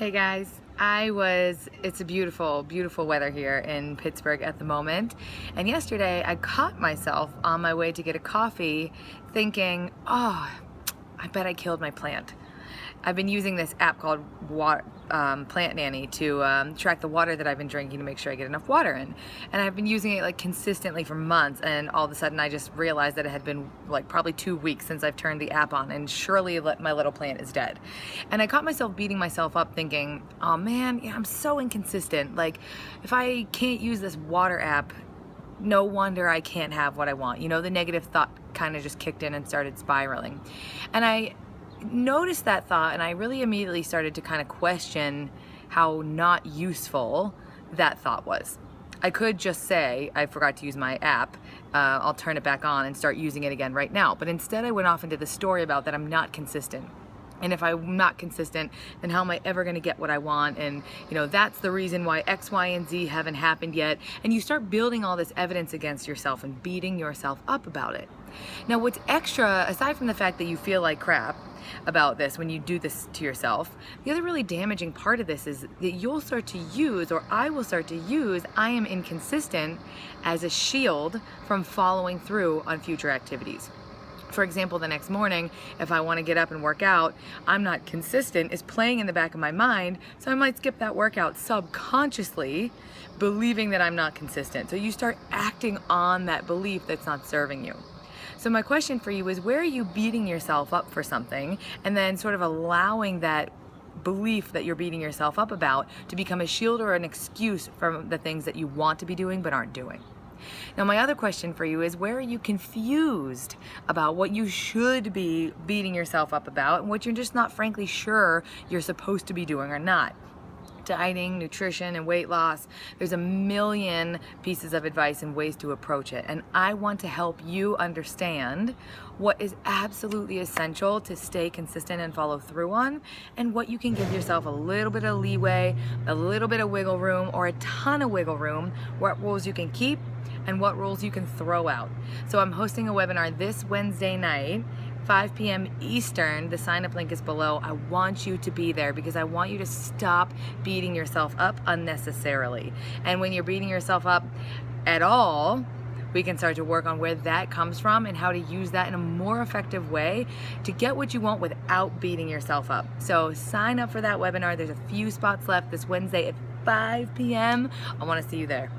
Hey guys, it's a beautiful, beautiful weather here in Pittsburgh at the moment. And yesterday I caught myself on my way to get a coffee thinking, oh, I bet I killed my plant. I've been using this app called Plant Nanny to track the water that I've been drinking to make sure I get enough water in. And I've been using it like consistently for months, and all of a sudden I just realized that it had been like probably 2 weeks since I've turned the app on, and surely my little plant is dead. And I caught myself beating myself up thinking, oh man, yeah, I'm so inconsistent. Like, if I can't use this water app, no wonder I can't have what I want. You know, the negative thought kind of just kicked in and started spiraling. And I noticed that thought, and I really immediately started to kind of question how not useful that thought was. I could just say, I forgot to use my app, I'll turn it back on and start using it again right now. But instead I went off into the story about that I'm not consistent. And if I'm not consistent, then how am I ever going to get what I want? And, you know, that's the reason why X, Y, and Z haven't happened yet. And you start building all this evidence against yourself and beating yourself up about it. Now, what's extra, aside from the fact that you feel like crap about this when you do this to yourself, the other really damaging part of this is that you'll start to use, or I will start to use, I am inconsistent as a shield from following through on future activities. For example, the next morning, if I want to get up and work out, I'm not consistent is playing in the back of my mind, so I might skip that workout subconsciously, believing that I'm not consistent. So you start acting on that belief that's not serving you. So my question for you is, where are you beating yourself up for something and then sort of allowing that belief that you're beating yourself up about to become a shield or an excuse from the things that you want to be doing but aren't doing? Now, my other question for you is, where are you confused about what you should be beating yourself up about and what you're just not frankly sure you're supposed to be doing or not? Dieting, nutrition, and weight loss, there's a million pieces of advice and ways to approach it. And I want to help you understand what is absolutely essential to stay consistent and follow through on, and what you can give yourself a little bit of leeway, a little bit of wiggle room, or a ton of wiggle room, what rules you can keep and what rules you can throw out. So I'm hosting a webinar this Wednesday night, 5 p.m. Eastern. The sign-up link is below. I want you to be there because I want you to stop beating yourself up unnecessarily. And when you're beating yourself up at all, we can start to work on where that comes from and how to use that in a more effective way to get what you want without beating yourself up. So sign up for that webinar. There's a few spots left this Wednesday at 5 p.m. I want to see you there.